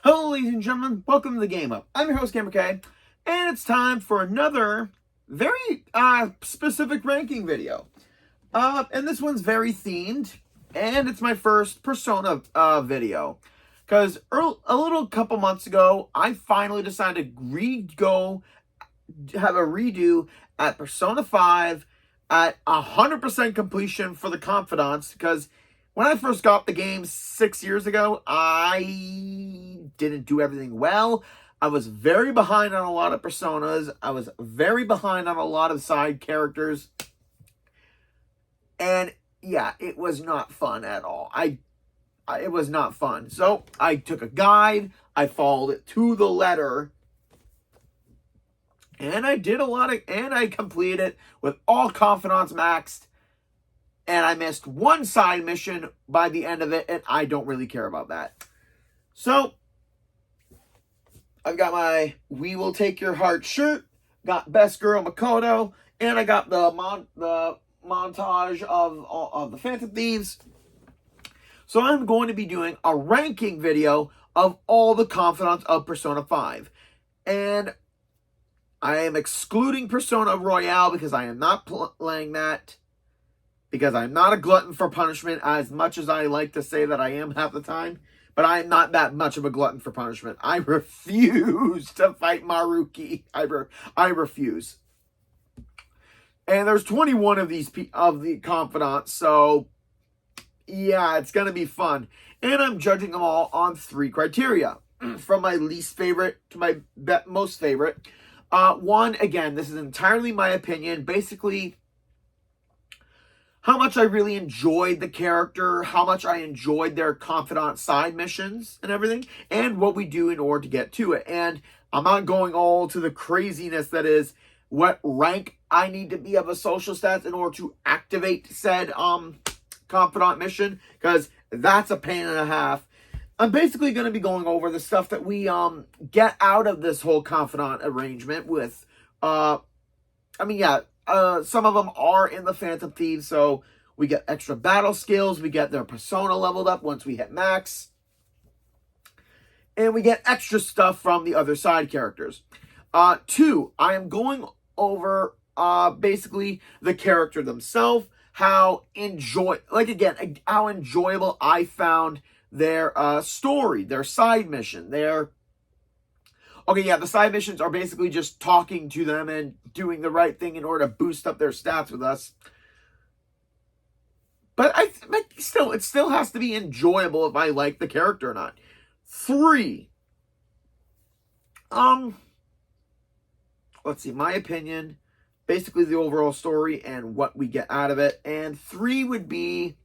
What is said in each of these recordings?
Hello, ladies and gentlemen. Welcome to the Game Up. I'm your host, Gamer K, and it's time for another very specific ranking video. And this one's very themed, and it's my first Persona video. Because a little couple months ago, I finally decided to have a redo at Persona 5 at 100% completion for the Confidants, because when I first got the game 6 years ago, I didn't do everything well. I was very behind on a lot of personas. I was very behind on a lot of side characters. And yeah, it was not fun at all. It was not fun. So I took a guide. I followed it to the letter. And I completed it with all Confidants maxed. And I missed one side mission by the end of it, and I don't really care about that. So, I've got my We Will Take Your Heart shirt, got Best Girl Makoto, and I got the montage of the Phantom Thieves. So I'm going to be doing a ranking video of all the Confidants of Persona 5. And I am excluding Persona Royale because I am not playing that. Because I'm not a glutton for punishment, as much as I like to say that I am half the time. But I am not that much of a glutton for punishment. I refuse to fight Maruki. I refuse. And there's 21 of the Confidants, so yeah, it's going to be fun. And I'm judging them all on 3 criteria. From my least favorite to my most favorite. One, again, this is entirely my opinion. Basically, how much I really enjoyed the character, how much I enjoyed their Confidant side missions and everything, and what we do in order to get to it. And I'm not going all to the craziness that is what rank I need to be of a social stats in order to activate said Confidant mission, because that's a pain and a half. I'm basically going to be going over the stuff that we get out of this whole Confidant arrangement with, some of them are in the Phantom Thieves, so we get extra battle skills, we get their persona leveled up once we hit max, and we get extra stuff from the other side characters. 2, I am going over basically the character themselves, how enjoyable I found their story, their side mission, the side missions are basically just talking to them and doing the right thing in order to boost up their stats with us. But it still has to be enjoyable if I like the character or not. 3. Let's see, my opinion, basically the overall story and what we get out of it. And 3 would be,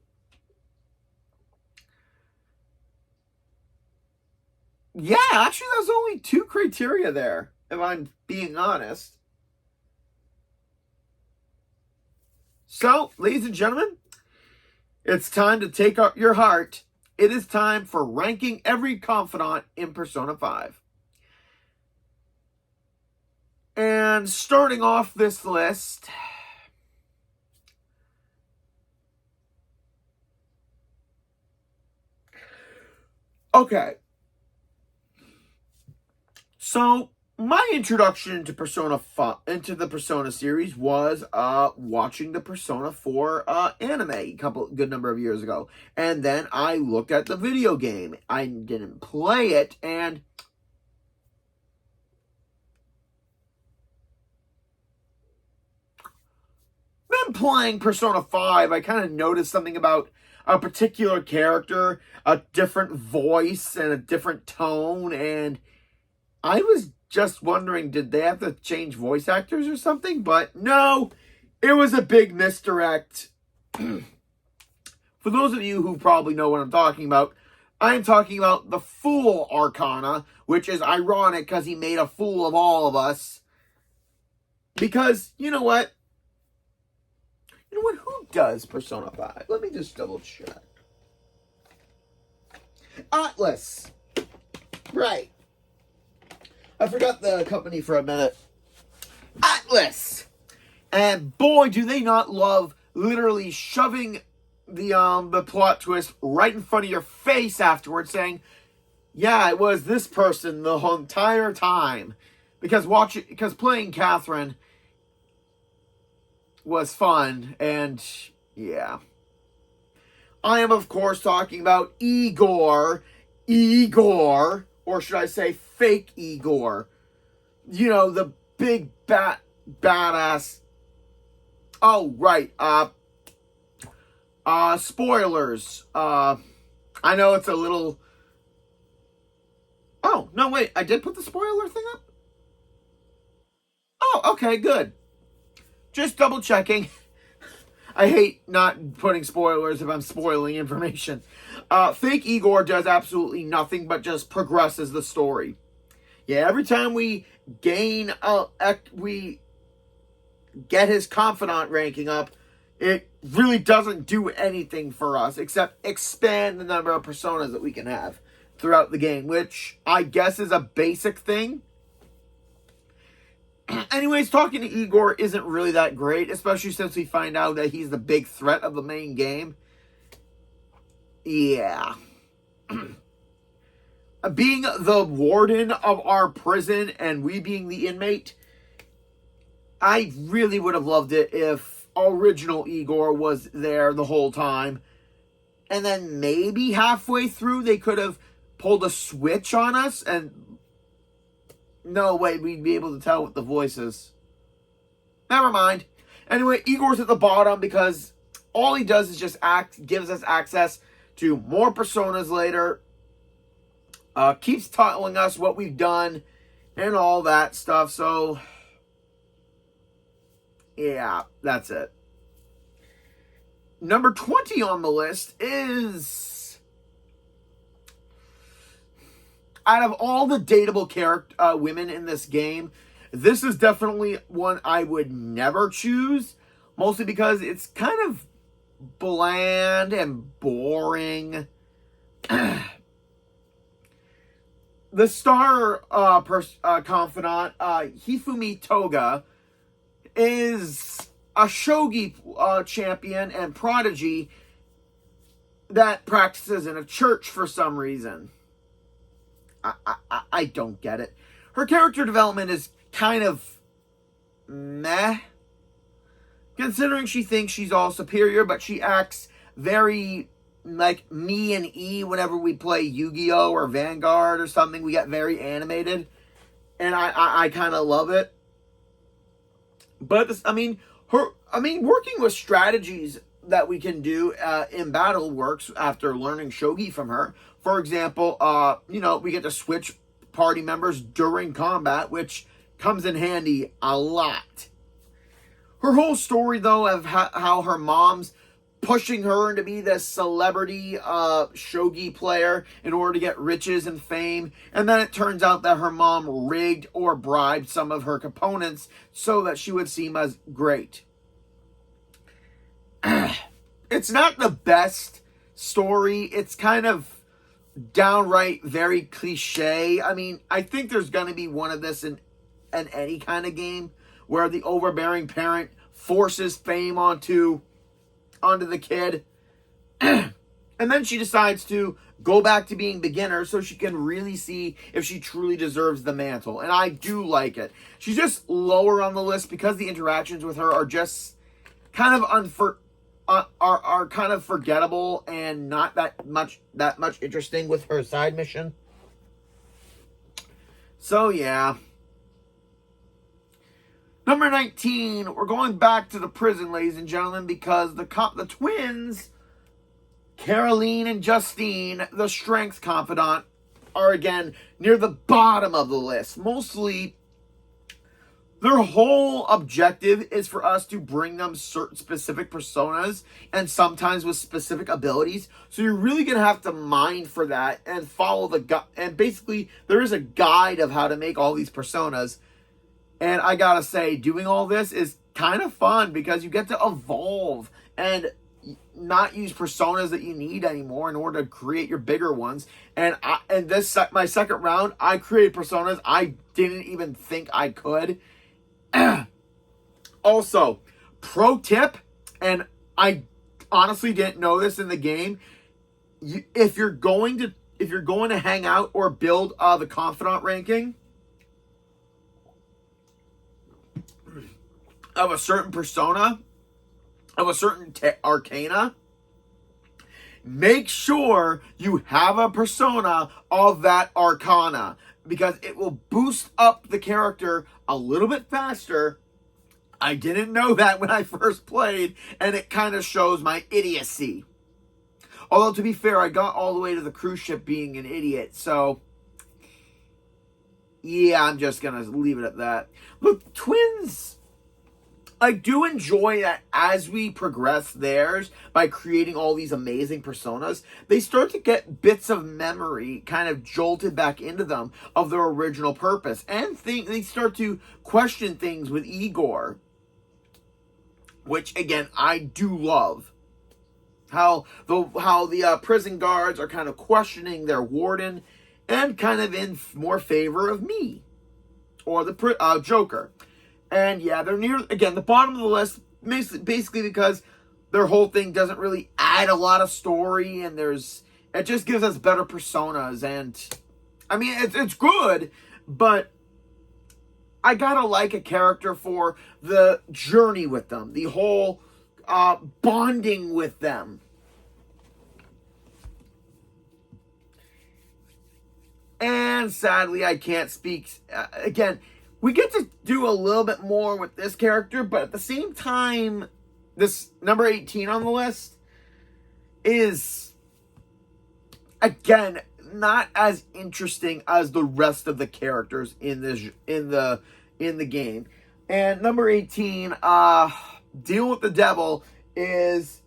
yeah, actually, there's only 2 criteria there, if I'm being honest. So, ladies and gentlemen, it's time to take up your heart. It is time for ranking every Confidant in Persona 5. And starting off this list, okay. So, my introduction into into the Persona series was watching the Persona 4 anime a good number of years ago. And then I looked at the video game. I didn't play it, and then playing Persona 5, I kind of noticed something about a particular character, a different voice, and a different tone, and I was just wondering, did they have to change voice actors or something? But no, it was a big misdirect. For those of you who probably know what I'm talking about, I'm talking about the Fool Arcana, which is ironic because he made a fool of all of us. Because, you know what? Who does Persona 5? Let me just double check. Atlas. Right. I forgot the company for a minute. Atlas! And boy, do they not love literally shoving the plot twist right in front of your face afterwards, saying, Yeah, it was this person the whole entire time. Because playing Catherine was fun, and yeah. I am, of course, talking about Igor, or should I say fake Igor. You know, the big badass. Oh, right. Spoilers. I know it's a little. Oh, no, wait. I did put the spoiler thing up? Oh, okay, good. Just double checking. I hate not putting spoilers if I'm spoiling information. Fake Igor does absolutely nothing but just progresses the story. Yeah, every time we we get his Confidant ranking up, it really doesn't do anything for us except expand the number of personas that we can have throughout the game, which I guess is a basic thing. Anyways, talking to Igor isn't really that great, especially since we find out that he's the big threat of the main game. Yeah. Being the warden of our prison and we being the inmate, I really would have loved it if original Igor was there the whole time. And then maybe halfway through they could have pulled a switch on us and no way we'd be able to tell with the voices. Never mind. Anyway, Igor's at the bottom because all he does is just gives us access to more personas later. Keeps telling us what we've done and all that stuff. So, yeah, that's it. Number 20 on the list is... Out of all the dateable women in this game, this is definitely one I would never choose. Mostly because it's kind of bland and boring. The star confidant, Hifumi Toga, is a shogi champion and prodigy that practices in a church for some reason. I don't get it. Her character development is kind of meh. Considering she thinks she's all superior, but she acts very like me and E whenever we play Yu-Gi-Oh! Or Vanguard or something. We get very animated. And I kind of love it. But, working with strategies that we can do in battle works after learning shogi from her. For example, we get to switch party members during combat, which comes in handy a lot. Her whole story, though, of how her mom's pushing her to be this celebrity shogi player in order to get riches and fame, and then it turns out that her mom rigged or bribed some of her opponents so that she would seem as great. It's not the best story. It's kind of downright very cliche. I mean, I think there's going to be one of this in any kind of game where the overbearing parent forces fame onto the kid. And then she decides to go back to being beginner so she can really see if she truly deserves the mantle. And I do like it. She's just lower on the list because the interactions with her are just kind of are kind of forgettable and not that much interesting with her side mission. So yeah. Number 19, we're going back to the prison, ladies and gentlemen, because the twins, Caroline and Justine, the strength confidant, are again near the bottom of the list. Mostly, their whole objective is for us to bring them certain specific personas and sometimes with specific abilities. So you're really going to have to mine for that and follow and basically, there is a guide of how to make all these personas. And I gotta say, doing all this is kind of fun because you get to evolve and not use personas that you need anymore in order to create your bigger ones. And my second round, I created personas I didn't even think I could. Also, pro tip, and I honestly didn't know this in the game, if you're going to if you're going to hang out or build the Confidant ranking of a certain persona, of a certain arcana, make sure you have a persona of that arcana, because it will boost up the character a little bit faster. I didn't know that when I first played, and it kind of shows my idiocy. Although, to be fair, I got all the way to the cruise ship being an idiot, so yeah, I'm just going to leave it at that. Look, twins, I do enjoy that as we progress theirs by creating all these amazing personas, they start to get bits of memory kind of jolted back into them of their original purpose. And they start to question things with Igor, which, again, I do love. How the prison guards are kind of questioning their warden and kind of in more favor of me or the Joker. And yeah, they're near, again, the bottom of the list, basically because their whole thing doesn't really add a lot of story, and it just gives us better personas. And I mean, it's good, but I gotta like a character for the journey with them, the whole bonding with them. And sadly, I can't speak again. We get to do a little bit more with this character, but at the same time, this number 18 on the list is, again, not as interesting as the rest of the characters in the game. And number 18, Deal with the Devil, is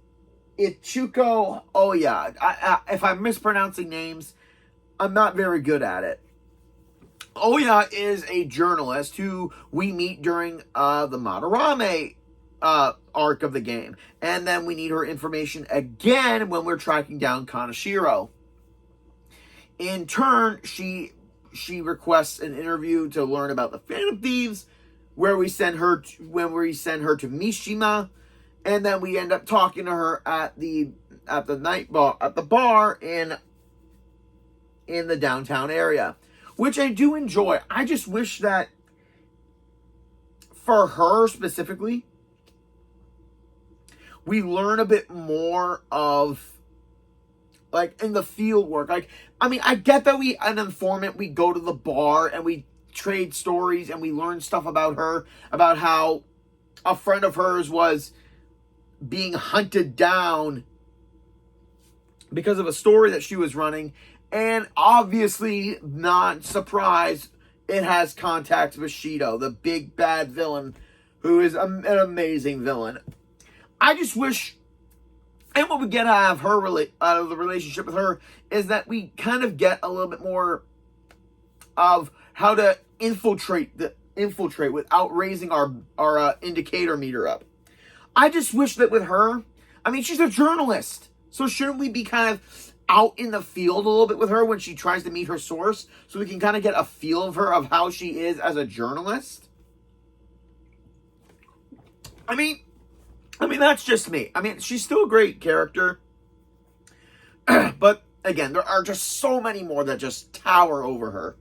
Ichuko Oya. If I'm mispronouncing names, I'm not very good at it. Oya is a journalist who we meet during the Madarame arc of the game. And then we need her information again when we're tracking down Kaneshiro. In turn, she requests an interview to learn about the Phantom Thieves, where we send her to Mishima, and then we end up talking to her at the bar in the downtown area, which I do enjoy. I just wish that for her specifically, we learn a bit more of, like, in the field work. Like, I mean, I get that an informant, we go to the bar and we trade stories and we learn stuff about her, about how a friend of hers was being hunted down because of a story that she was running. And obviously, not surprised, it has contacts with Shido, the big bad villain, who is an amazing villain. I just wish, and what we get out of the relationship with her, is that we kind of get a little bit more of how to infiltrate without raising our indicator meter up. I just wish that with her, I mean, she's a journalist, so shouldn't we be kind of out in the field a little bit with her when she tries to meet her source, so we can kind of get a feel of her, of how she is as a journalist? I mean, that's just me. I mean, she's still a great character, but again, there are just so many more that just tower over her.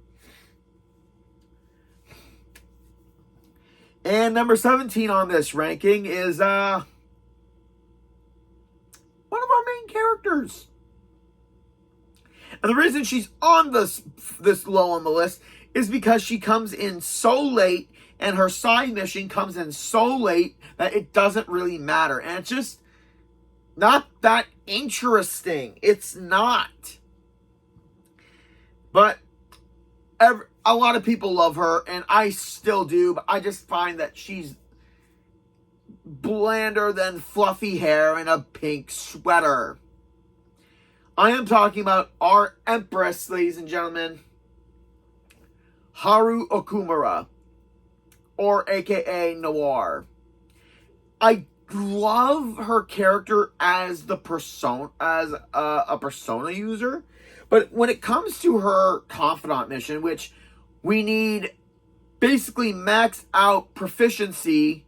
And number 17 on this ranking is one of our main characters. And the reason she's on this low on the list is because she comes in so late, and her side mission comes in so late that it doesn't really matter. And it's just not that interesting. It's not. But a lot of people love her, and I still do, but I just find that she's blander than fluffy hair and a pink sweater. I am talking about our Empress, ladies and gentlemen, Haru Okumura, or AKA Noir. I love her character as a persona user, but when it comes to her Confidant mission, which we need basically max out proficiency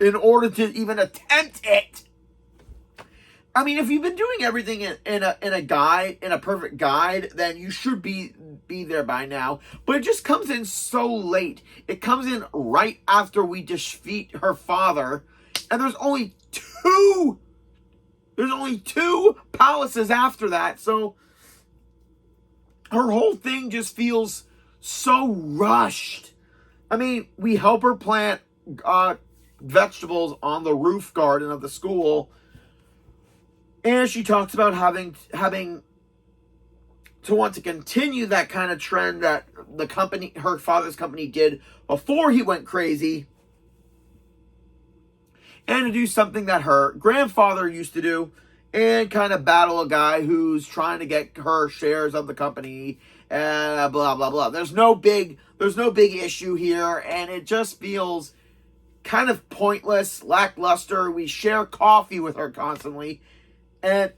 in order to even attempt it, I mean, if you've been doing everything in a perfect guide, then you should be there by now. But it just comes in so late. It comes in right after we defeat her father, and there's only two palaces after that. So her whole thing just feels so rushed. I mean, we help her plant vegetables on the roof garden of the school. And she talks about having to want to continue that kind of trend that the company, her father's company, did before he went crazy. And to do something that her grandfather used to do, and kind of battle a guy who's trying to get her shares of the company, and blah blah blah. There's no big issue here, and it just feels kind of pointless, lackluster. We share coffee with her constantly. And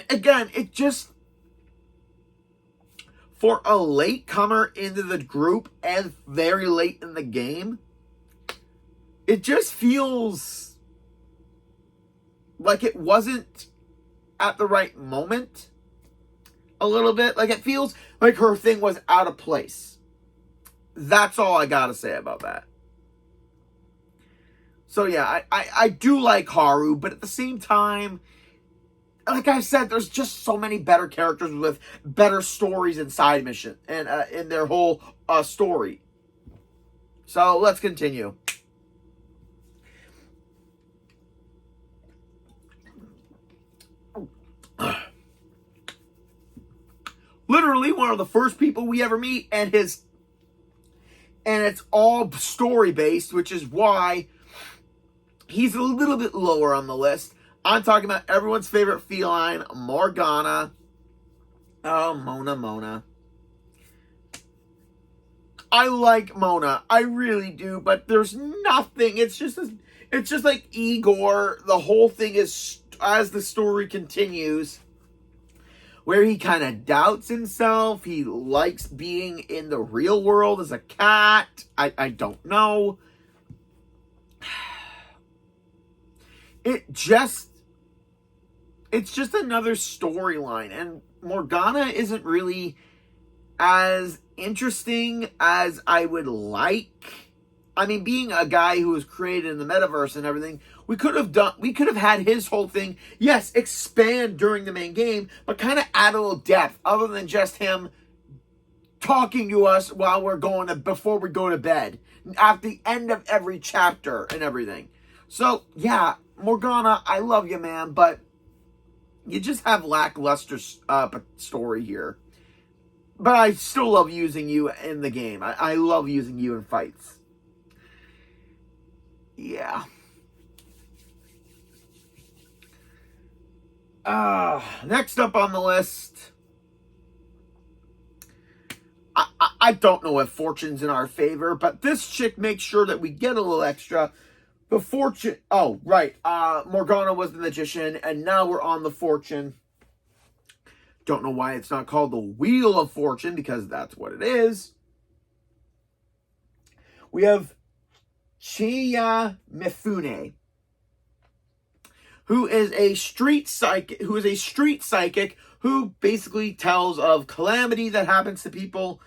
again, it just, for a latecomer into the group and very late in the game, it just feels like it wasn't at the right moment a little bit. Like, it feels like her thing was out of place. That's all I gotta say about that. So yeah, I do like Haru, but at the same time, like I said, there's just so many better characters with better stories and side mission and in their whole story. So let's continue. Literally one of the first people we ever meet, and it's all story based, which is why he's a little bit lower on the list. I'm talking about everyone's favorite feline, Morgana. Oh, Mona. I like Mona. I really do, but there's nothing. It's just like Igor. The whole thing is, as the story continues, where he kind of doubts himself. He likes being in the real world as a cat. I don't know. It's just another storyline, and Morgana isn't really as interesting as I would like. I mean, being a guy who was created in the metaverse and everything, we could have had his whole thing, yes, expand during the main game, but kind of add a little depth other than just him talking to us before we go to bed, at the end of every chapter and everything. So yeah, Morgana, I love you, man, but you just have lackluster story here. But I still love using you in the game. I love using you in fights. Yeah. Next up on the list, I don't know if fortune's in our favor, but this chick makes sure that we get a little extra. The fortune... Oh, right. Morgana was the magician, and now we're on the fortune. Don't know why it's not called the Wheel of Fortune, because that's what it is. We have Chiya Mifune, who is a street psychic, who basically tells of calamity that happens to people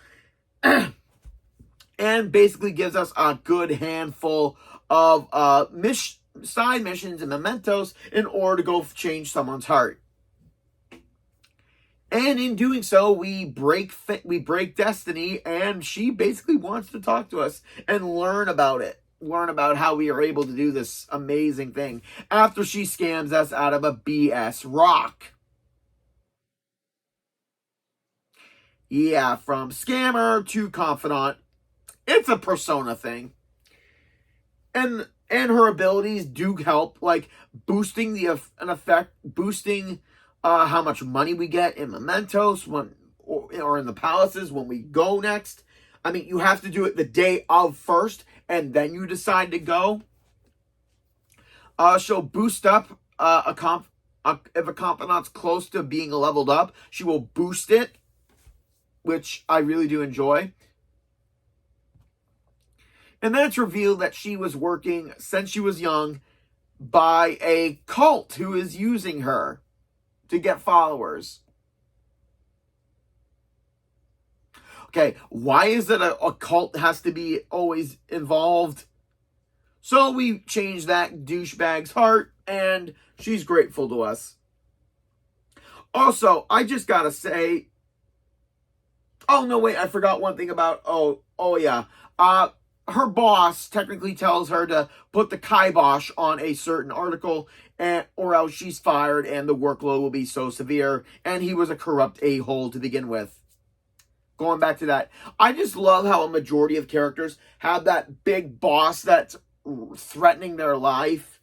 and basically gives us a good handful of side missions and mementos in order to go change someone's heart. And in doing so, we break destiny, and she basically wants to talk to us and learn about it. Learn about how we are able to do this amazing thing after she scams us out of a BS rock. Yeah, from scammer to confidant. It's a persona thing. And her abilities do help, like boosting how much money we get in mementos or in the palaces when we go next. I mean, you have to do it the day of first, and then you decide to go. She'll boost up if a confidant's close to being leveled up, she will boost it, which I really do enjoy. And then it's revealed that she was working since she was young, by a cult who is using her to get followers. Okay, why is it a cult has to be always involved? So we changed that douchebag's heart, and she's grateful to us. Also, I just gotta say, oh no, wait, I forgot one thing about, yeah. Her boss technically tells her to put the kibosh on a certain article, or else she's fired and the workload will be so severe, and he was a corrupt a-hole to begin with. Going back to that, I just love how a majority of characters have that big boss that's threatening their life,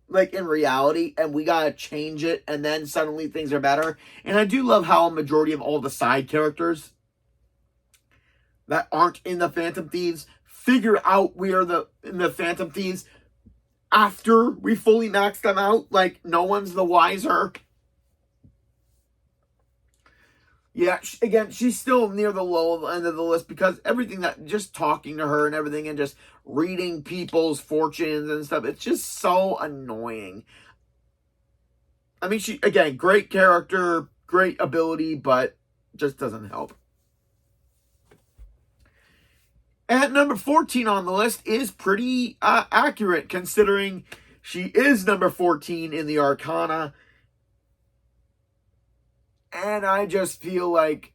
like in reality, and we gotta change it, and then suddenly things are better. And I do love how a majority of all the side characters that aren't in the Phantom Thieves figure out we are in the Phantom Thieves after we fully max them out. Like, no one's the wiser. Yeah, again, she's still near the low end of the list because everything that, just talking to her and everything and just reading people's fortunes and stuff, it's just so annoying. I mean, she, again, great character, great ability, but just doesn't help. At number 14 on the list is pretty accurate, considering she is number 14 in the Arcana. And I just feel like,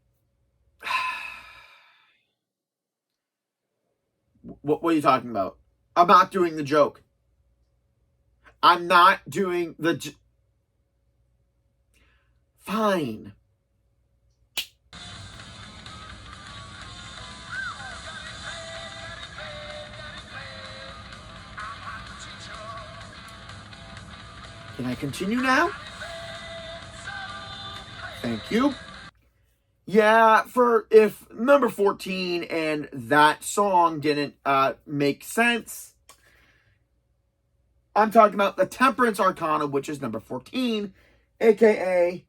what are you talking about? I'm not doing the joke. I'm not doing the... Fine. Can I continue now? Thank you. Yeah, if number 14 and that song didn't make sense, I'm talking about the Temperance Arcana, which is number 14, aka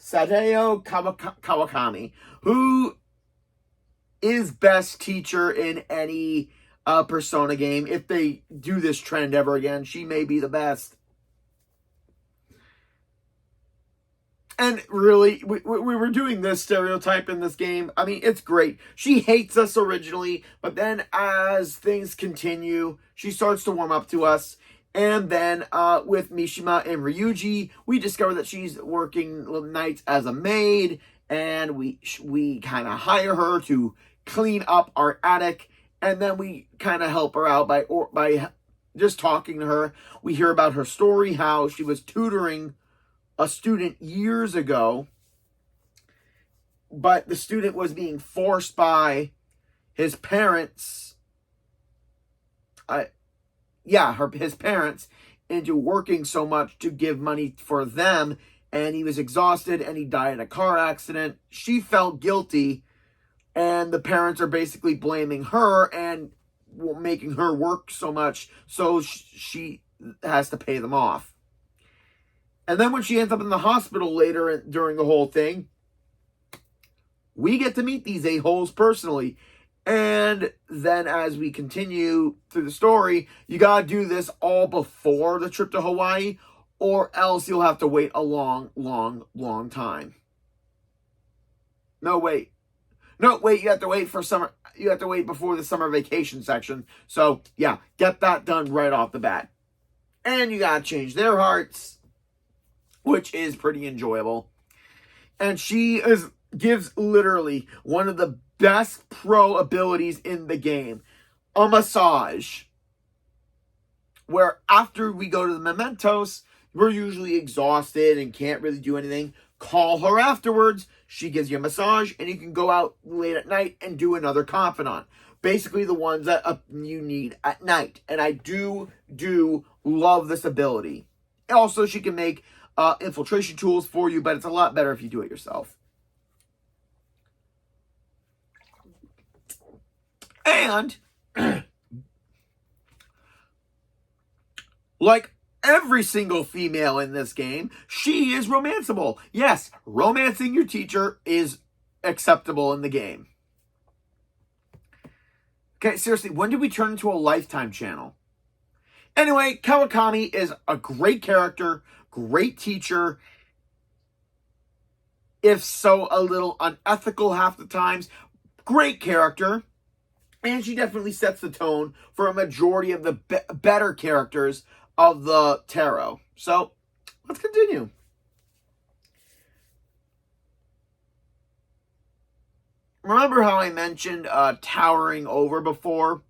Sadeo Kawakami, who is best teacher in any Persona game. If they do this trend ever again, she may be the best. And really, we were doing this stereotype in this game. I mean, it's great. She hates us originally, but then as things continue, she starts to warm up to us. And then with Mishima and Ryuji, we discover that she's working nights as a maid, and we kind of hire her to clean up our attic, and then we kind of help her out by just talking to her. We hear about her story, how she was tutoring a student years ago, but the student was being forced by his parents, his parents, into working so much to give money for them, and he was exhausted and he died in a car accident. She felt guilty, and the parents are basically blaming her and making her work so much, so she has to pay them off. And then when she ends up in the hospital later during the whole thing, we get to meet these a-holes personally. And then as we continue through the story, you gotta do this all before the trip to Hawaii, or else you'll have to wait a long, long, long time. No, wait, you have to wait for summer. You have to wait before the summer vacation section. So, yeah, get that done right off the bat. And you gotta change their hearts, which is pretty enjoyable. And she gives literally one of the best pro abilities in the game, a massage. Where after we go to the mementos, we're usually exhausted and can't really do anything. Call her afterwards, she gives you a massage, and you can go out late at night and do another confidant. Basically the ones that you need at night. And I do love this ability. Also, she can make infiltration tools for you, but it's a lot better if you do it yourself. And like every single female in this game, she is romanceable. Yes, romancing your teacher is acceptable in the game. Okay, seriously, when did we turn into a Lifetime channel? Anyway, Kawakami is a great character, great teacher, if so a little unethical half the times. Great character. And she definitely sets the tone for a majority of the better characters of the tarot. So, let's continue. Remember how I mentioned towering over before?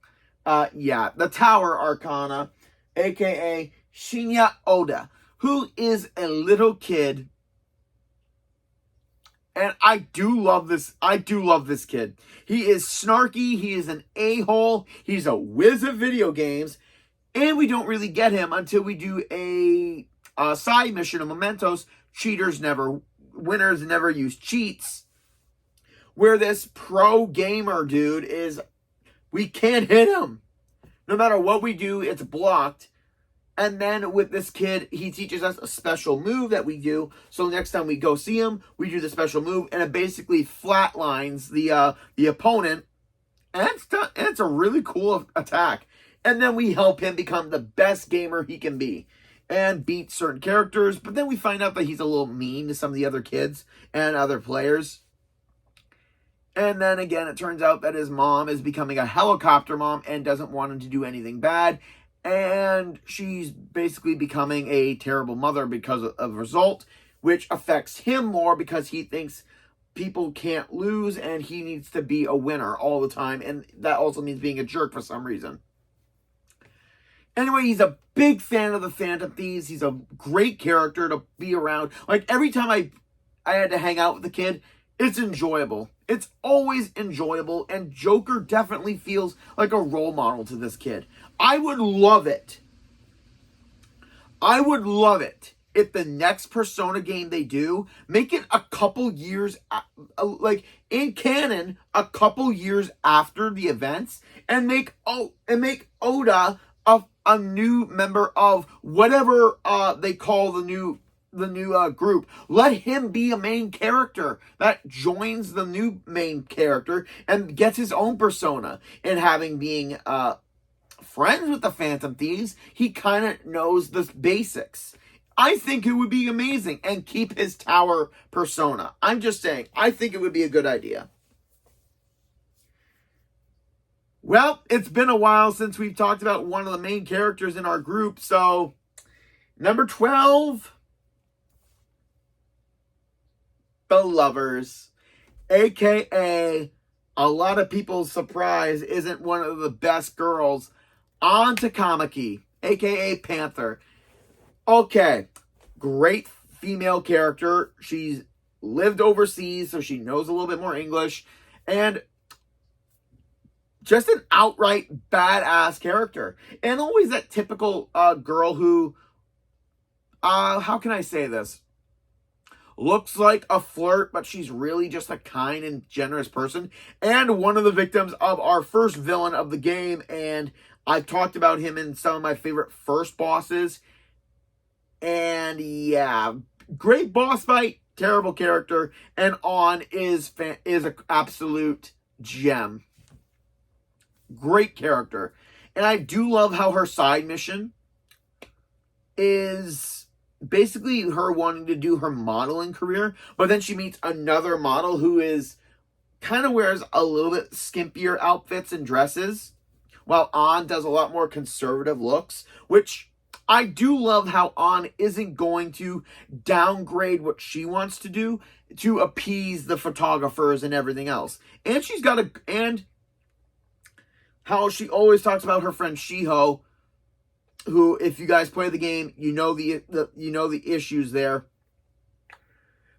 Yeah, the Tower Arcana, aka Shinya Oda, who is a little kid. And I do love this kid. He is snarky. He is an a-hole. He's a whiz of video games. And we don't really get him until we do a side mission of Mementos. Winners never use cheats. Where this pro gamer dude is, we can't hit him. No matter what we do, it's blocked. And then with this kid, he teaches us a special move that we do. So next time we go see him, we do the special move, and it basically flatlines the opponent. And it's a really cool attack. And then we help him become the best gamer he can be and beat certain characters. But then we find out that he's a little mean to some of the other kids and other players. And then again, it turns out that his mom is becoming a helicopter mom and doesn't want him to do anything bad. And she's basically becoming a terrible mother because of the result, which affects him more because he thinks people can't lose and he needs to be a winner all the time. And that also means being a jerk for some reason. Anyway, he's a big fan of the Phantom Thieves. He's a great character to be around. Like, every time I had to hang out with the kid, it's enjoyable. It's always enjoyable, and Joker definitely feels like a role model to this kid. I would love it. If the next Persona game they do, make it a couple years, like in canon, a couple years after the events, and make Oda a new member of whatever they call the new group. Let him be a main character that joins the new main character and gets his own persona. And being friends with the Phantom Thieves, he kind of knows the basics. I think it would be amazing, and keep his tower persona. I'm just saying, I think it would be a good idea. Well, it's been a while since we've talked about one of the main characters in our group, so number 12, the Lovers, aka a lot of people's surprise isn't one of the best girls, on Takamaki, aka Panther. Okay, great female character. She's lived overseas, so she knows a little bit more English, and just an outright badass character. And always that typical girl who, how can I say this? Looks like a flirt, but she's really just a kind and generous person. And one of the victims of our first villain of the game. And I've talked about him in some of my favorite first bosses. And yeah, great boss fight, terrible character. And On is an absolute gem. Great character. And I do love how her side mission is basically her wanting to do her modeling career, but then she meets another model who is kind of wears a little bit skimpier outfits and dresses, while On does a lot more conservative looks, which I do love how On isn't going to downgrade what she wants to do to appease the photographers and everything else. And she's got and how she always talks about her friend Shiho, who, if you guys play the game, you know the issues there.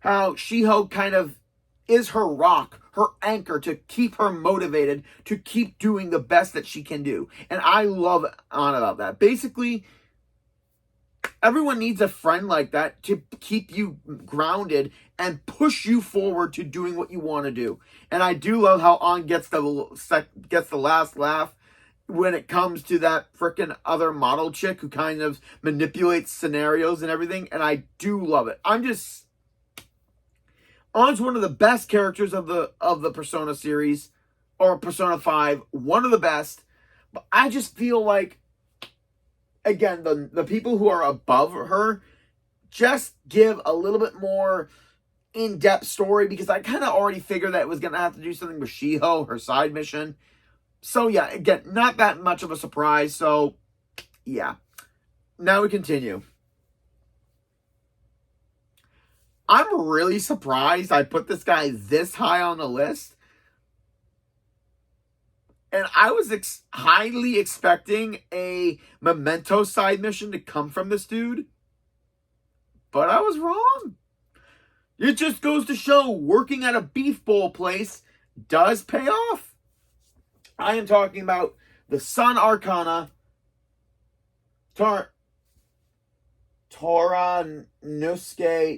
How Shiho kind of is her rock, her anchor to keep her motivated, to keep doing the best that she can do. And I love On about that. Basically, everyone needs a friend like that to keep you grounded and push you forward to doing what you want to do. And I do love how On gets the last laugh when it comes to that frickin' other model chick who kind of manipulates scenarios and everything. And I do love it. On's one of the best characters of the Persona series, or Persona 5, one of the best. But I just feel like again, the people who are above her just give a little bit more in-depth story, because I kind of already figured that it was going to have to do something with Shiho, her side mission. So yeah, again, not that much of a surprise. So yeah, now we continue. I'm really surprised I put this guy this high on the list. And I was highly expecting a Memento side mission to come from this dude. But I was wrong. It just goes to show working at a beef bowl place does pay off. I am talking about the Sun Arcana, Toranosuke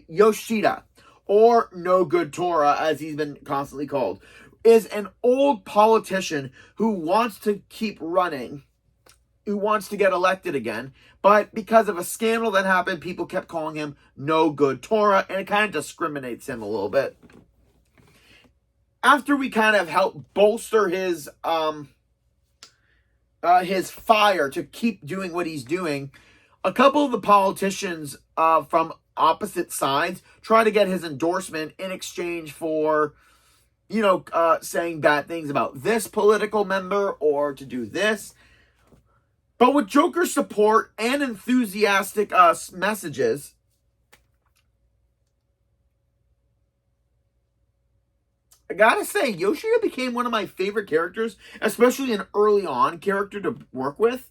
Yoshida, or No Good Tora, as he's been constantly called, is an old politician who wants to keep running, who wants to get elected again, but because of a scandal that happened, people kept calling him No Good Tora, and it kind of discriminates him a little bit. After we kind of help bolster his fire to keep doing what he's doing, a couple of the politicians from opposite sides try to get his endorsement in exchange for, saying bad things about this political member or to do this. But with Joker's support and enthusiastic messages, I gotta say, Yoshida became one of my favorite characters, especially an early on character to work with.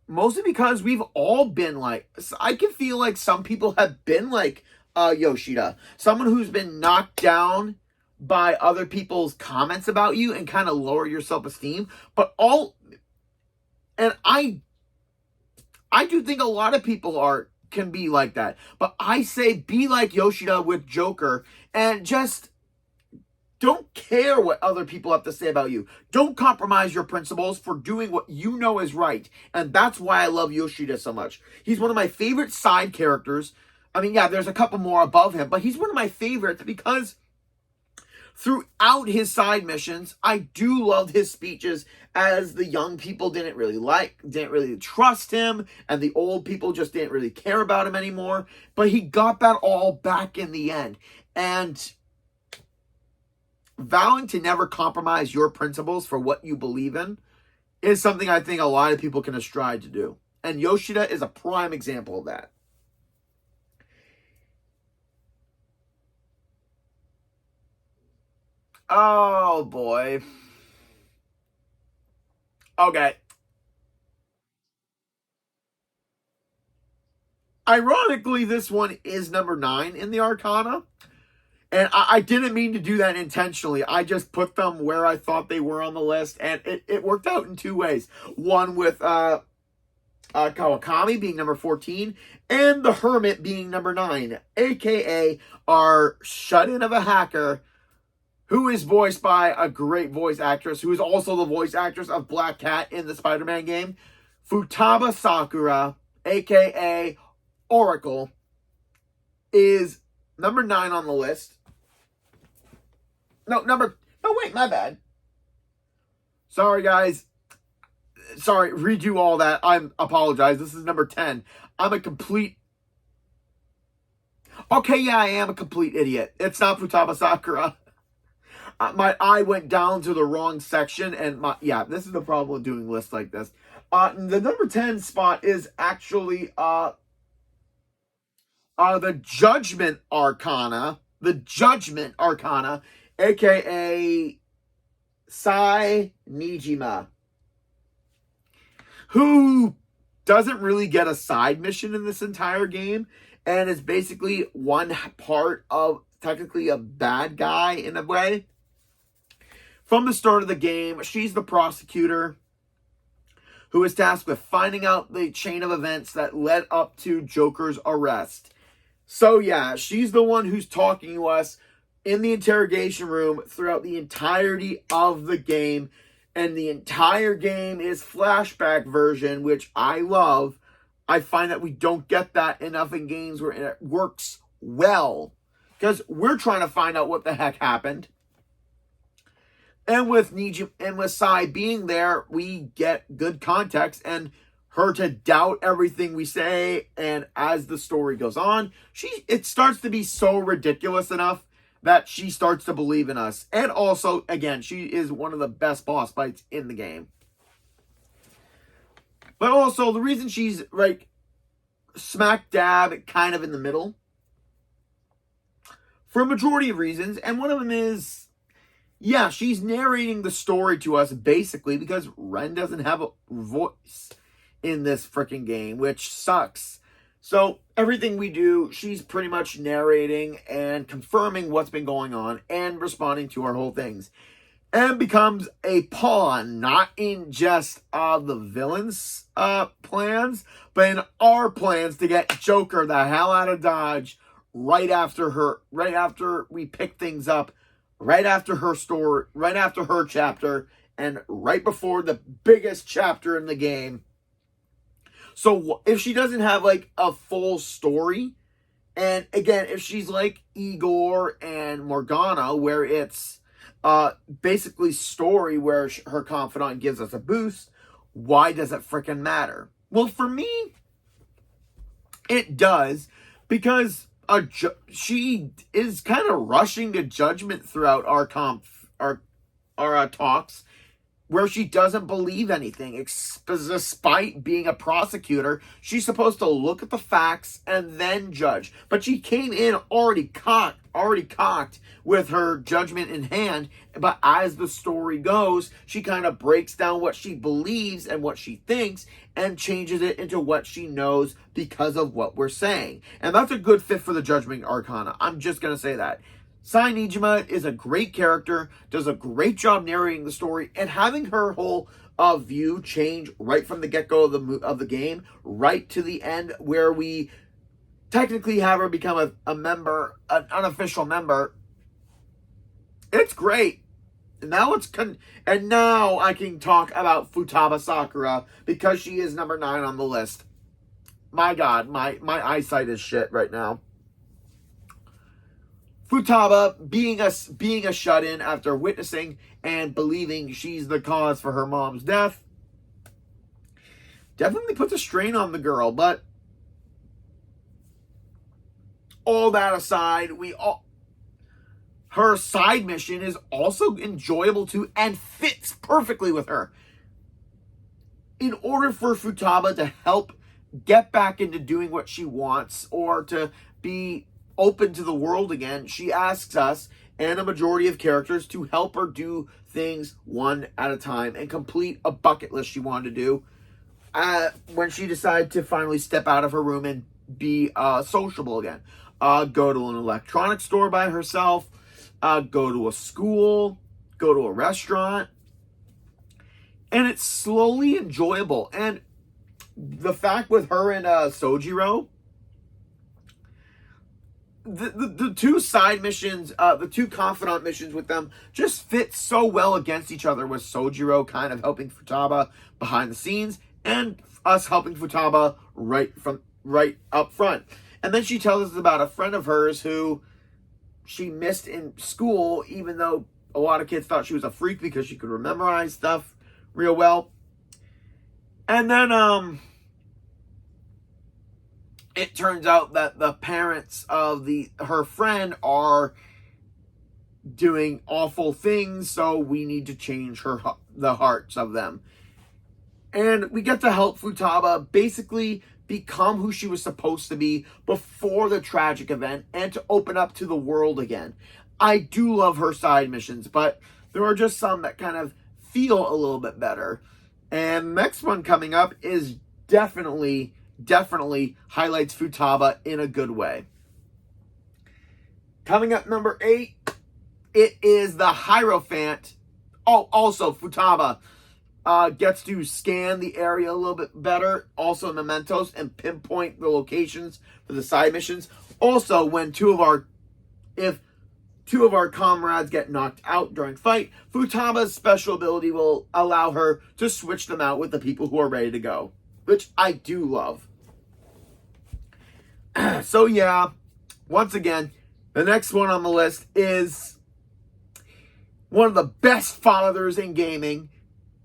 Mostly because we've all been like, I can feel like some people have been like Yoshida. Someone who's been knocked down by other people's comments about you and kind of lower your self-esteem. And I do think a lot of people can be like that. But I say be like Yoshida with Joker and just don't care what other people have to say about you. Don't compromise your principles for doing what you know is right. And that's why I love Yoshida so much. He's one of my favorite side characters. I mean, yeah, there's a couple more above him, but he's one of my favorites because throughout his side missions, I do love his speeches, as the young people didn't really trust him, and the old people just didn't really care about him anymore. But he got that all back in the end. And vowing to never compromise your principles for what you believe in is something I think a lot of people can strive to do. And Yoshida is a prime example of that. Oh, boy. Okay. Ironically, this one is number 9 in the Arcana. And I didn't mean to do that intentionally. I just put them where I thought they were on the list. And it worked out in 2 ways. One with Kawakami being number 14. And the Hermit being number 9. A.K.a. our shut-in of a hacker, who is voiced by a great voice actress, who is also the voice actress of Black Cat in the Spider-Man game. Futaba Sakura, a.k.a. Oracle, is number 9 on the list. No, wait, my bad. Sorry, guys. Sorry, redo all that. I apologize. This is number 10. I'm a complete... Okay, yeah, I am a complete idiot. It's not Futaba Sakura. My eye went down to the wrong section, and this is the problem with doing lists like this. The number 10 spot is actually the Judgment Arcana. The Judgment Arcana, a.k.a. Sai Nijima, who doesn't really get a side mission in this entire game, and is basically one part of, technically, a bad guy in a way. From the start of the game, she's the prosecutor who is tasked with finding out the chain of events that led up to Joker's arrest. So yeah, she's the one who's talking to us in the interrogation room throughout the entirety of the game. And the entire game is flashback version, which I love. I find that we don't get that enough in games where it works well, because we're trying to find out what the heck happened. And with Sai being there, we get good context, and her to doubt everything we say, and as the story goes on, it starts to be so ridiculous enough that she starts to believe in us. And also, again, she is one of the best boss fights in the game. But also, the reason she's like smack dab kind of in the middle, for a majority of reasons, and one of them is, yeah, she's narrating the story to us basically because Ren doesn't have a voice in this freaking game, which sucks. So everything we do, she's pretty much narrating and confirming what's been going on and responding to our whole things. And becomes a pawn, not in just the villain's plans, but in our plans to get Joker the hell out of Dodge right after we pick things up, right after her story, right after her chapter, and right before the biggest chapter in the game. So if she doesn't have like a full story, and again, if she's like Igor and Morgana, where it's basically story where her confidant gives us a boost, why does it freaking matter? Well, for me, it does, because she is kind of rushing to judgment throughout our talks, where she doesn't believe anything. Despite being a prosecutor, she's supposed to look at the facts and then judge. But she came in already cocked with her judgment in hand. But as the story goes, she kind of breaks down what she believes and what she thinks and changes it into what she knows because of what we're saying. And that's a good fit for the Judgment Arcana. I'm just going to say that. Sai Nijima is a great character, does a great job narrating the story, and having her whole view change right from the get-go of the game, right to the end, where we technically have her become a member, an unofficial member. It's great. And now I can talk about Futaba Sakura, because she is number 9 on the list. My God, my eyesight is shit right now. Futaba being a shut-in after witnessing and believing she's the cause for her mom's death definitely puts a strain on the girl. But all that aside, her side mission is also enjoyable too and fits perfectly with her. In order for Futaba to help get back into doing what she wants, or to be open to the world again, she asks us and a majority of characters to help her do things one at a time and complete a bucket list she wanted to do when she decided to finally step out of her room and be sociable again. Go to an electronics store by herself, go to a school, go to a restaurant, and it's slowly enjoyable. And the fact with her and Sojiro, the two side missions, the two confidant missions with them just fit so well against each other, with Sojiro kind of helping Futaba behind the scenes and us helping Futaba right up front. And then she tells us about a friend of hers who she missed in school, even though a lot of kids thought she was a freak because she could memorize stuff real well. And then it turns out that the parents of her friend are doing awful things, so we need to change the hearts of them. And we get to help Futaba basically become who she was supposed to be before the tragic event and to open up to the world again. I do love her side missions, but there are just some that kind of feel a little bit better. And the next one coming up is definitely highlights Futaba in a good way. Coming up number 8, it is the Hierophant. Oh, also Futaba gets to scan the area a little bit better, also mementos, and pinpoint the locations for the side missions. Also, when if two of our comrades get knocked out during fight, Futaba's special ability will allow her to switch them out with the people who are ready to go, which I do love. So yeah, once again, the next one on the list is one of the best fathers in gaming,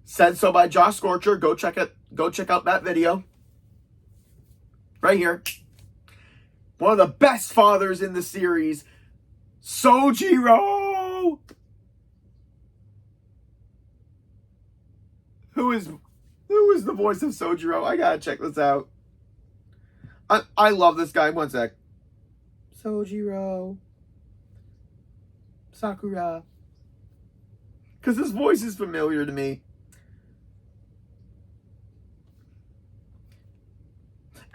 said so by Josh Scorcher. Go check go check out that video. Right here. One of the best fathers in the series, Sojiro! Who is the voice of Sojiro? I gotta check this out. I love this guy. One sec. Sojiro. Sakura. Because his voice is familiar to me.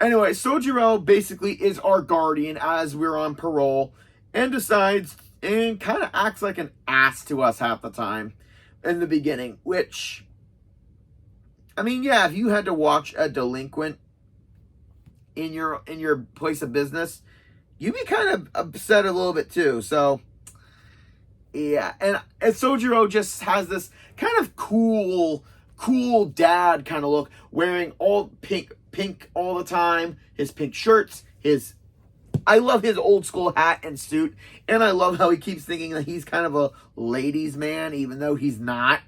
Anyway, Sojiro basically is our guardian as we're on parole and decides and kind of acts like an ass to us half the time in the beginning, which, I mean, yeah, if you had to watch a delinquent in your place of business, you'd be kind of upset a little bit too. So, yeah, and Sojiro just has this kind of cool dad kind of look, wearing all pink all the time, his pink shirts, I love his old school hat and suit, and I love how he keeps thinking that he's kind of a ladies' man, even though he's not.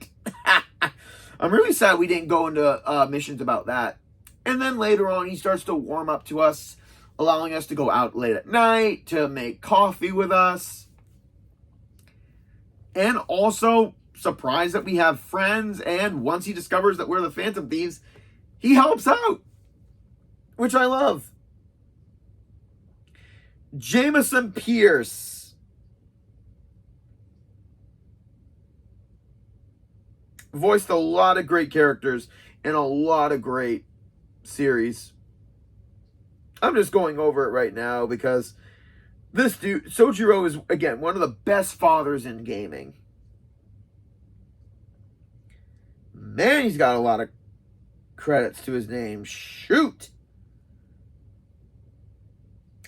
I'm really sad we didn't go into missions about that. And then later on, he starts to warm up to us, allowing us to go out late at night, to make coffee with us. And also, surprised that we have friends, and once he discovers that we're the Phantom Thieves, he helps out, which I love. Jameson Pierce. Voiced a lot of great characters in a lot of great series. I'm just going over it right now because this dude, Sojiro, is, again, one of the best fathers in gaming. Man, he's got a lot of credits to his name. Shoot!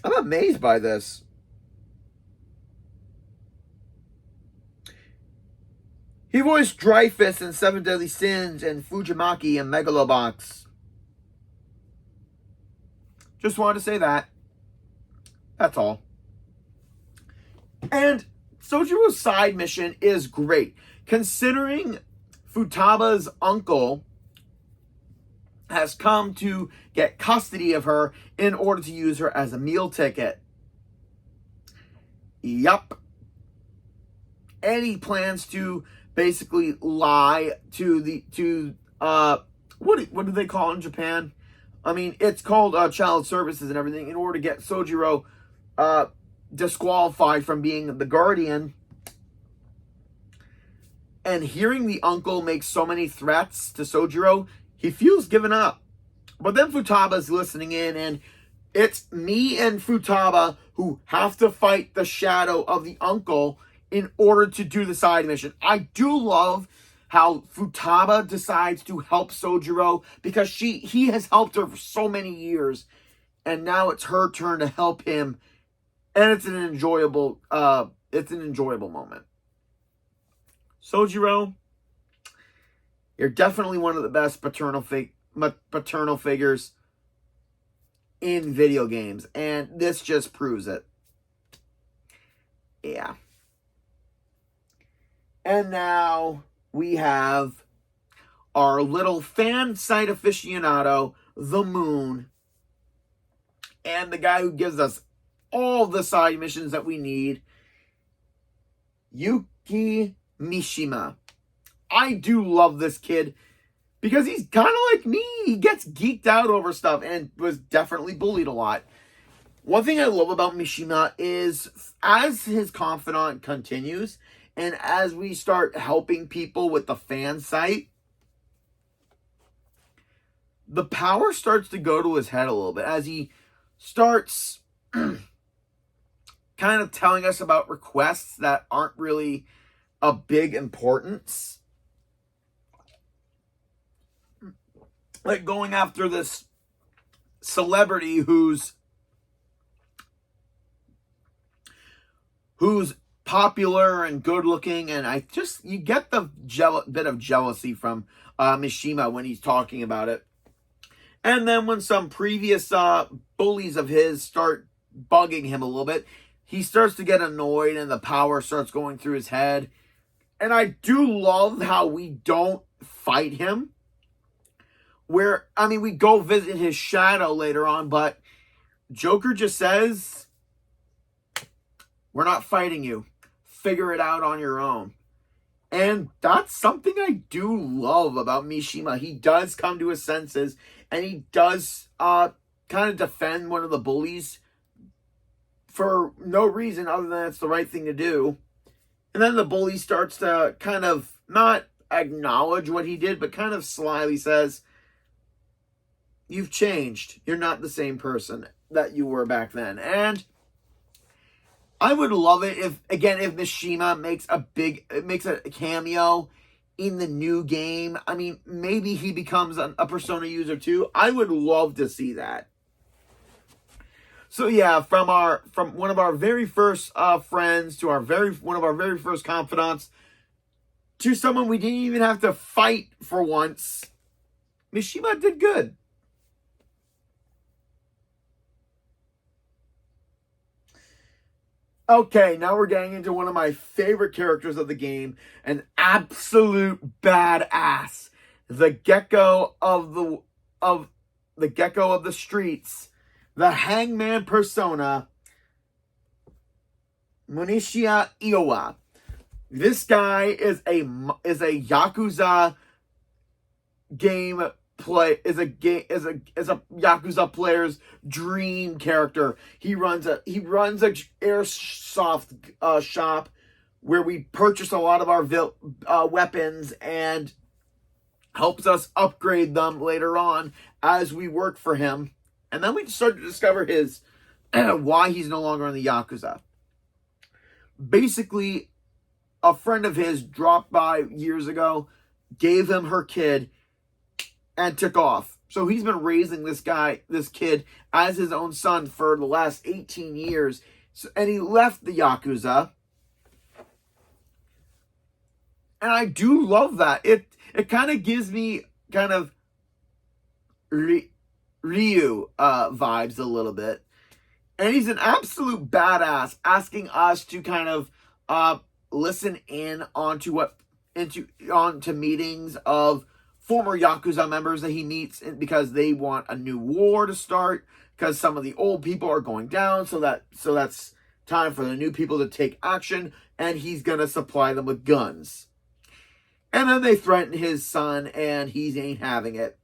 I'm amazed by this. He voiced Dreyfus in Seven Deadly Sins and Fujimaki in Megalobox. Just wanted to say that. That's all. And Sojiro's side mission is great, considering Futaba's uncle has come to get custody of her in order to use her as a meal ticket. Yup. And he plans to basically lie to what do they call it in Japan? I mean, it's called child services and everything, in order to get Sojiro disqualified from being the guardian. And hearing the uncle make so many threats to Sojiro, he feels given up. But then Futaba's listening in, and it's me and Futaba who have to fight the shadow of the uncle in order to do the side mission. I do love how Futaba decides to help Sojiro, because he has helped her for so many years, and now it's her turn to help him, and it's an enjoyable moment. Sojiro, you're definitely one of the best paternal figures in video games, and this just proves it. Yeah. And now we have our little fan site aficionado, the Moon, and the guy who gives us all the side missions that we need, Yuki Mishima. I do love this kid because he's kind of like me. He gets geeked out over stuff and was definitely bullied a lot. One thing I love about Mishima is, as his Confidant continues, and as we start helping people with the fan site, the power starts to go to his head a little bit as he starts kind of telling us about requests that aren't really a big importance. Like going after this celebrity who's popular and good looking, and you get the bit of jealousy from Mishima when he's talking about it. And then when some previous bullies of his start bugging him a little bit, he starts to get annoyed and the power starts going through his head. And I do love how we don't fight him. where, I mean, we go visit his shadow later on, but Joker just says, we're not fighting you. Figure it out on your own. And that's something I do love about Mishima. He does come to his senses, and he does kind of defend one of the bullies for no reason other than it's the right thing to do. And then the bully starts to kind of not acknowledge what he did, but kind of slyly says, you've changed. You're not the same person that you were back then. And I would love it if Mishima makes a cameo in the new game. I mean, maybe he becomes a Persona user too. I would love to see that. So yeah, from one of our very first friends to one of our very first confidants to someone we didn't even have to fight for once, Mishima did good. Okay, now we're getting into one of my favorite characters of the game, an absolute badass, the gecko of the streets, the hangman persona, Munishia Iowa. This guy is a Yakuza Yakuza player's dream character. He runs a airsoft shop where we purchase a lot of our weapons and helps us upgrade them later on as we work for him. And then we start to discover his why he's no longer in the Yakuza. Basically, a friend of his dropped by years ago, gave him her kid, and took off. So he's been raising this kid, as his own son for the last 18 years. And he left the Yakuza. And I do love that. It kind of gives me kind of Ryu vibes a little bit. And he's an absolute badass, asking us to kind of listen in onto meetings of former Yakuza members that he meets because they want a new war to start because some of the old people are going down. So that's time for the new people to take action, and he's going to supply them with guns. And then they threaten his son, and he ain't having it.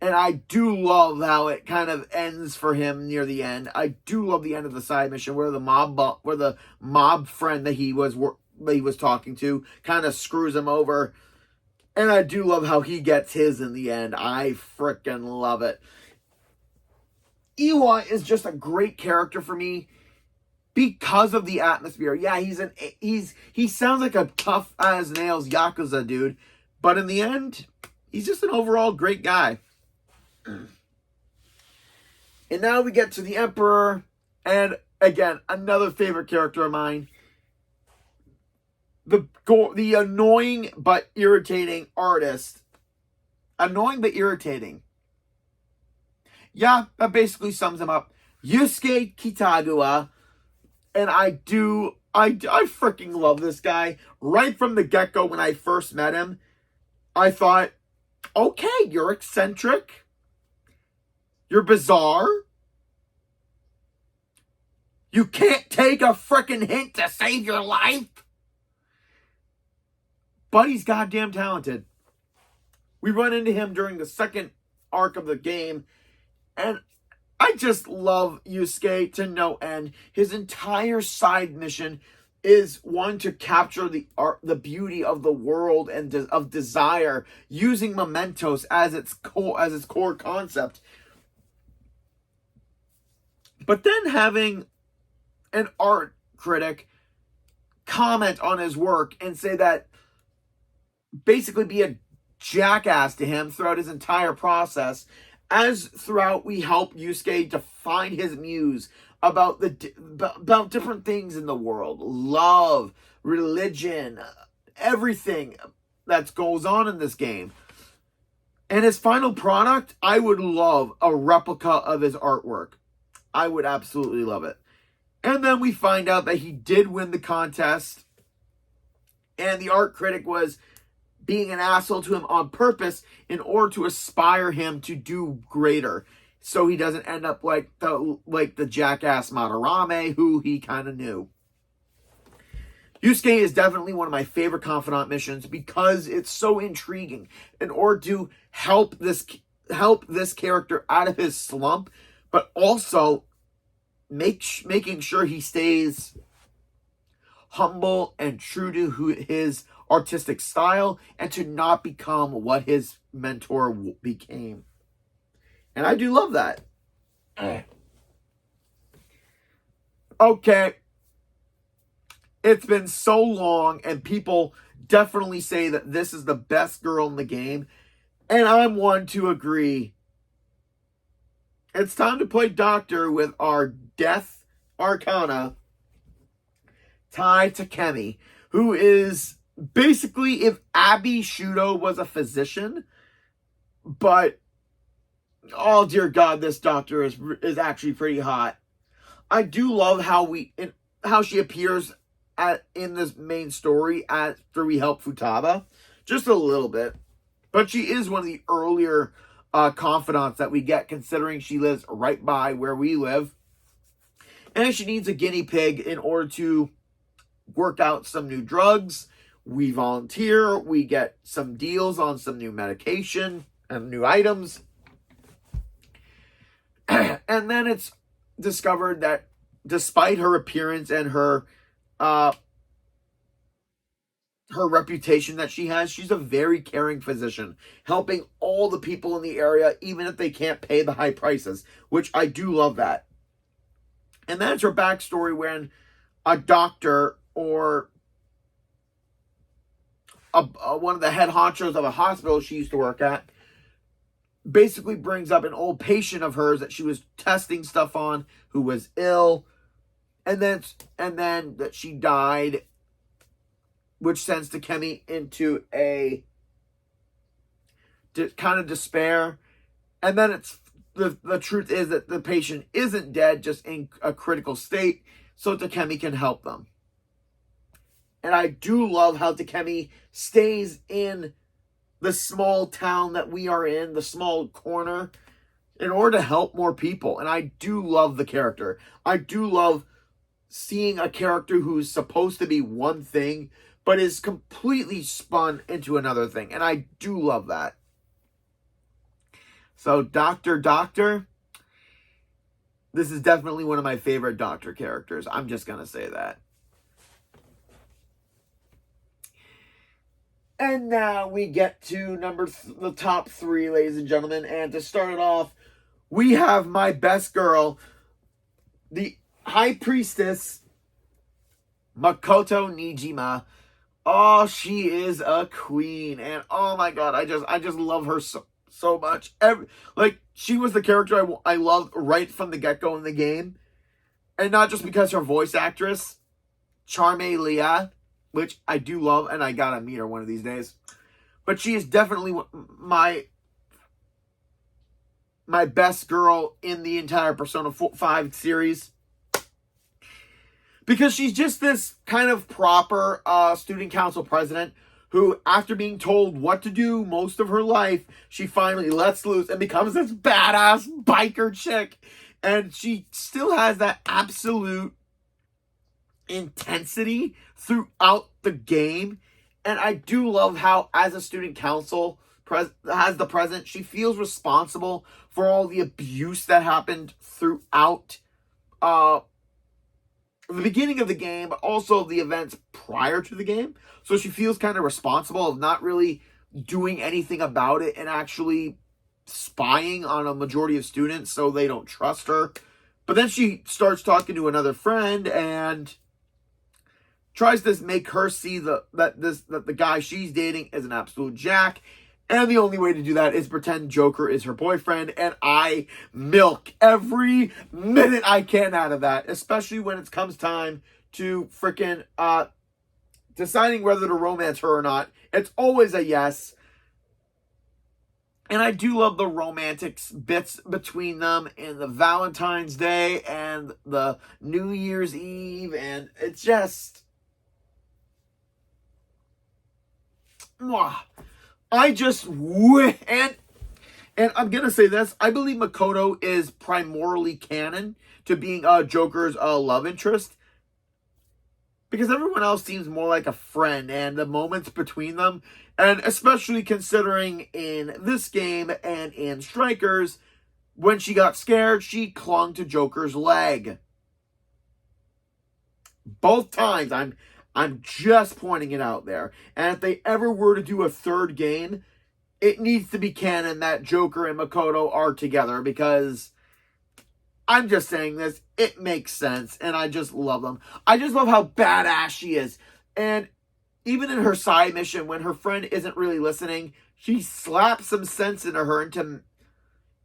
And I do love how it kind of ends for him near the end. I do love the end of the side mission where the mob friend that he was talking to kind of screws him over. And I do love how he gets his in the end. I frickin' love it. Iwa is just a great character for me because of the atmosphere. Yeah, he sounds like a tough as nails Yakuza dude, but in the end, he's just an overall great guy. And now we get to the Emperor, and again, another favorite character of mine. The annoying but irritating artist. Annoying but irritating. Yeah, that basically sums him up. Yusuke Kitagawa. And I freaking love this guy. Right from the get-go when I first met him, I thought, okay, you're eccentric. You're bizarre. You can't take a freaking hint to save your life. But he's goddamn talented. We run into him during the second arc of the game, and I just love Yusuke to no end. His entire side mission is one to capture the beauty of the world and of desire, using mementos as its core concept. But then having an art critic comment on his work and say that basically be a jackass to him throughout his entire process, as throughout we help Yusuke define his muse about different things in the world, love, religion, everything that goes on in this game. And his final product, I would love a replica of his artwork. I would absolutely love it. And then we find out that he did win the contest, and the art critic was being an asshole to him on purpose in order to aspire him to do greater, so he doesn't end up like the jackass Madarame, who he kind of knew. Yusuke is definitely one of my favorite Confidant missions because it's so intriguing. In order to help this character out of his slump, but also making sure he stays humble and true to his artistic style, and to not become what his mentor became. And I do love that. Okay. It's been so long, and people definitely say that this is the best girl in the game. And I'm one to agree. It's time to play Doctor with our Death Arcana, Tai Takemi, who is basically if Abi Shudo was a physician, but oh dear God, this Doctor is actually pretty hot. I do love how she appears in this main story after we help Futaba, just a little bit, but she is one of the earlier confidants that we get, considering she lives right by where we live, and she needs a guinea pig in order to work out some new drugs. We volunteer, we get some deals on some new medication and new items, and then it's discovered that despite her appearance and her reputation that she has, she's a very caring physician, helping all the people in the area, even if they can't pay the high prices, which I do love that. And that's her backstory when a doctor or one of the head honchos of a hospital she used to work at basically brings up an old patient of hers that she was testing stuff on who was ill, and then that she died, which sends Takemi into a kind of despair. And then it's the truth is that the patient isn't dead, just in a critical state, so Takemi can help them. And I do love how Takemi stays in the small town that we are in, the small corner, in order to help more people. And I do love the character. I do love seeing a character who's supposed to be one thing, but is completely spun into another thing. And I do love that. So Doctor, this is definitely one of my favorite Doctor characters. I'm just going to say that. And now we get to the top 3, ladies and gentlemen. And to start it off, we have my best girl, the High Priestess, Makoto Nijima. Oh, she is a queen. And oh my God, I just love her so much. She was the character I loved right from the get-go in the game. And not just because her voice actress, Charme Leah, which I do love, and I gotta meet her one of these days. But she is definitely my best girl in the entire Persona 5 series. Because she's just this kind of proper student council president who, after being told what to do most of her life, she finally lets loose and becomes this badass biker chick. And she still has that absolute intensity throughout the game. And I do love how, as a student council has the president, she feels responsible for all the abuse that happened throughout the beginning of the game, but also the events prior to the game. So she feels kind of responsible of not really doing anything about it and actually spying on a majority of students so they don't trust her. But then she starts talking to another friend and tries to make her see that the guy she's dating is an absolute jack. And the only way to do that is pretend Joker is her boyfriend. And I milk every minute I can out of that. Especially when it comes time to freaking deciding whether to romance her or not. It's always a yes. And I do love the romantic bits between them in the Valentine's Day and the New Year's Eve. And it's just... I just and I'm gonna say this. I believe Makoto is primarily canon to being Joker's love interest, because everyone else seems more like a friend, and the moments between them, and especially considering in this game and in Strikers, when she got scared, she clung to Joker's leg. Both times, I'm just pointing it out there. And if they ever were to do a third game, it needs to be canon that Joker and Makoto are together, because I'm just saying this, it makes sense, and I just love them. I just love how badass she is. And even in her side mission, when her friend isn't really listening, she slaps some sense into her,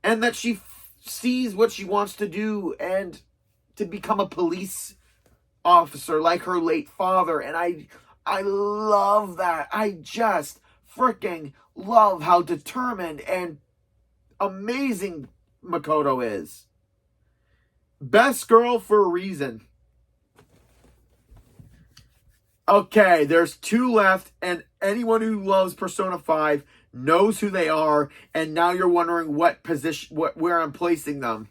and that she sees what she wants to do, and to become a police officer like her late father. And I love that. I just freaking love how determined and amazing Makoto is. Best girl for a reason. Okay, there's 2 left, and anyone who loves Persona 5 knows who they are, and now you're wondering what position, where I'm placing them.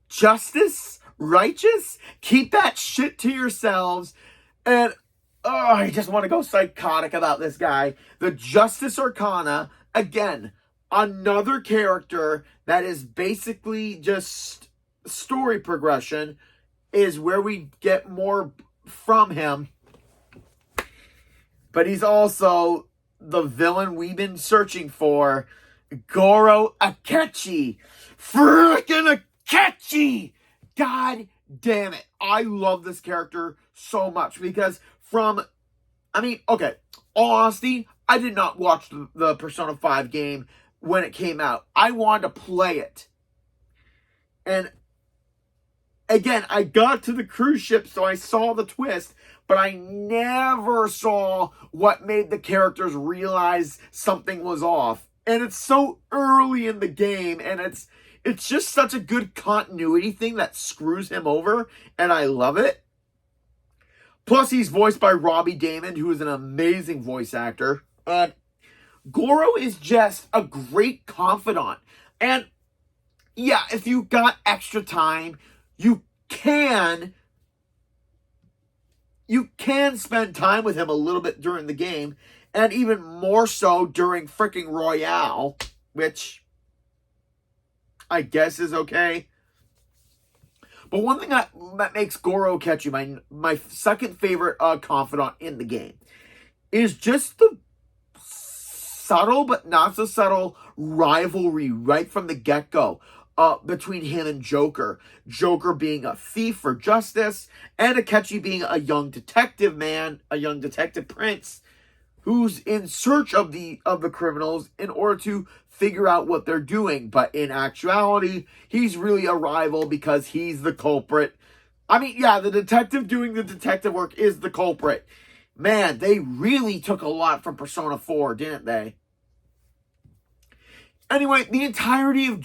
Justice? Righteous? Keep that shit to yourselves. And I just want to go psychotic about this guy. The Justice Arcana, again, another character that is basically just story progression, is where we get more from him. But he's also the villain we've been searching for, Goro Akechi. Freaking Akechi! God damn it. I love this character so much, because okay, all honesty, I did not watch the Persona 5 game when it came out. I wanted to play it. And again, I got to the cruise ship, so I saw the twist, but I never saw what made the characters realize something was off. And it's so early in the game, and it's just such a good continuity thing that screws him over, and I love it. Plus, he's voiced by Robbie Daymond, who is an amazing voice actor. And Goro is just a great confidant. And yeah, if you got extra time, you can spend time with him a little bit during the game, and even more so during freaking Royale, which I guess is okay. But one thing that makes Goro Akechi my second favorite confidant in the game is just the subtle but not so subtle rivalry right from the get-go between him and Joker. Joker being a thief for justice, and Akechi being a young detective man, a young detective prince, who's in search of the criminals in order to figure out what they're doing. But in actuality, he's really a rival because he's the culprit. I mean, yeah, the detective doing the detective work is the culprit. Man, they really took a lot from Persona 4, didn't they? Anyway, the entirety of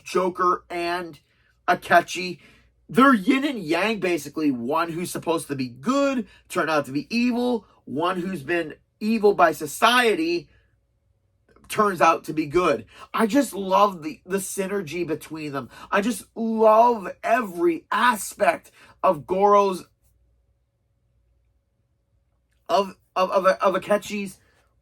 Joker and Akechi, they're yin and yang, basically. One who's supposed to be good turned out to be evil. One who's been evil by society turns out to be good. I just love the synergy between them. I just love every aspect of Goro's of Akechi's.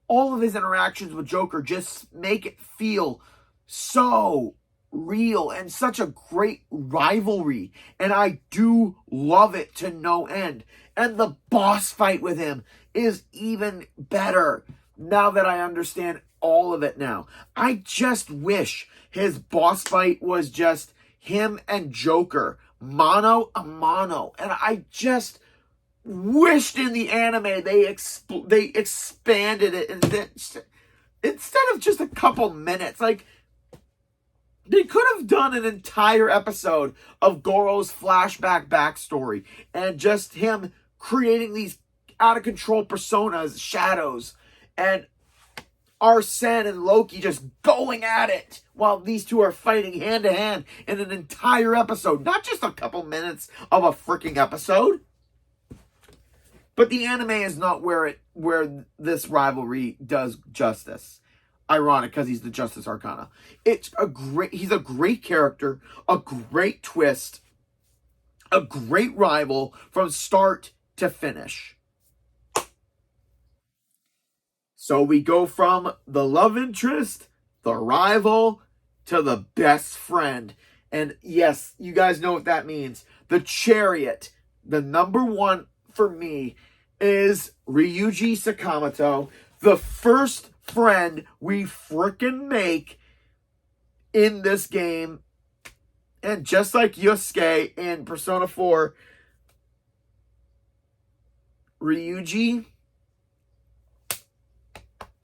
All of his interactions with Joker just make it feel so real and such a great rivalry. And I do love it to no end. And the boss fight with him is even better now that I understand all of it now. I just wish his boss fight was just him and Joker, mano a mano. And I just wished in the anime they expanded it, and instead of just a couple minutes, like, they could have done an entire episode of Goro's flashback backstory and just him creating these out of control personas, shadows, and Arsene and Loki just going at it while these two are fighting hand to hand in an entire episode, not just a couple minutes of a freaking episode. But the anime is not where this rivalry does justice. Ironic, because he's the Justice Arcana. He's a great character, a great twist, a great rival from start to finish. So we go from the love interest, the rival, to the best friend. And yes, you guys know what that means. The Chariot, the number one for me, is Ryuji Sakamoto, the first friend we frickin' make in this game. And just like Yosuke in Persona 4, Ryuji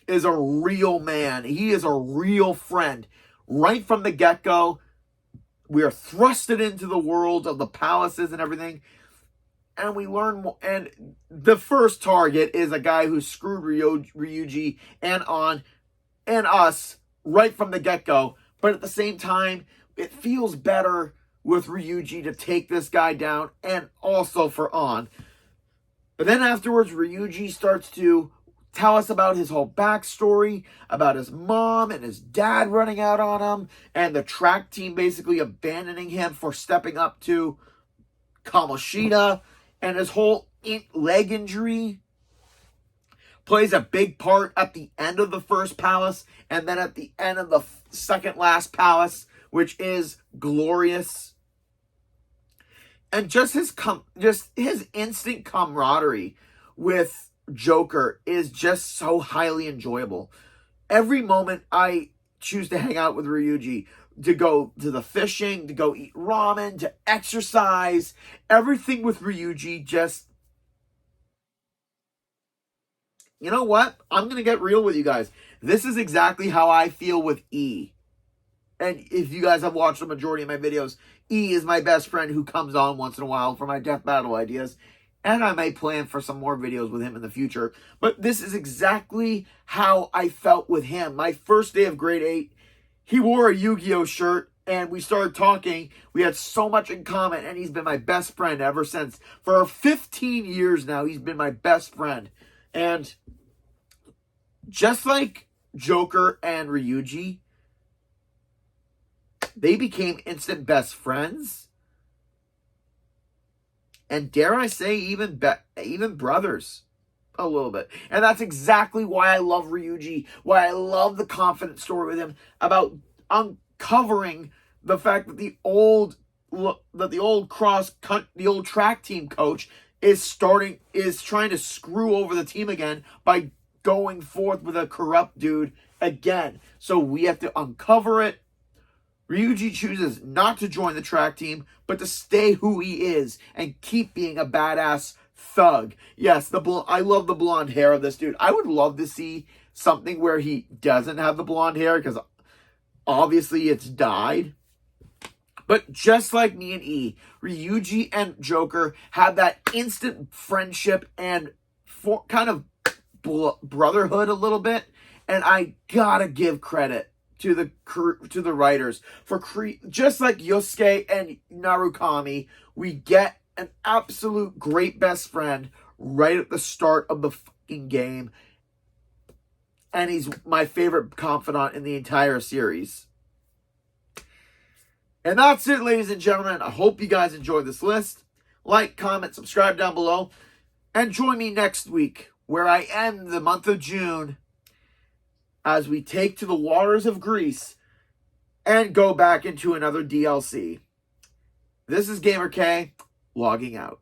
is a real man. He is a real friend. Right from the get-go, we are thrusted into the world of the palaces and everything. And we learn more. And the first target is a guy who screwed Ryuji and us right from the get-go. But at the same time, it feels better with Ryuji to take this guy down, and also for An. But then afterwards, Ryuji starts to tell us about his whole backstory, about his mom and his dad running out on him, and the track team basically abandoning him for stepping up to Kamoshida, and his whole leg injury plays a big part at the end of the first palace, and then at the end of the second last palace, which is glorious. And just his instant camaraderie with Joker is just so highly enjoyable. Every moment I choose to hang out with Ryuji, to go to the fishing, to go eat ramen, to exercise, everything with Ryuji just... You know what? I'm going to get real with you guys. This is exactly how I feel with E. And if you guys have watched the majority of my videos, E is my best friend who comes on once in a while for my death battle ideas. And I may plan for some more videos with him in the future. But this is exactly how I felt with him. My first day of grade 8, he wore a Yu-Gi-Oh shirt and we started talking. We had so much in common, and he's been my best friend ever since. For 15 years now, he's been my best friend. And just like Joker and Ryuji, they became instant best friends. And dare I say, even brothers a little bit. And that's exactly why I love Ryuji, why I love the Confidant story with him, about uncovering the fact that the old track team coach is trying to screw over the team again by going forth with a corrupt dude again. So we have to uncover it. Ryuji chooses not to join the track team, but to stay who he is and keep being a badass thug. Yes, I love the blonde hair of this dude. I would love to see something where he doesn't have the blonde hair, because obviously it's dyed. But just like me and E, Ryuji and Joker have that instant friendship and kind of brotherhood a little bit. And I gotta give credit to the writers for just like Yosuke and Narukami, we get an absolute great best friend right at the start of the fucking game, and he's my favorite confidant in the entire series. And that's it, ladies and gentlemen. I hope you guys enjoyed this list. Like, comment, subscribe down below, and join me next week where I end the month of June as we take to the waters of Greece and go back into another DLC. This is Gamer K, logging out.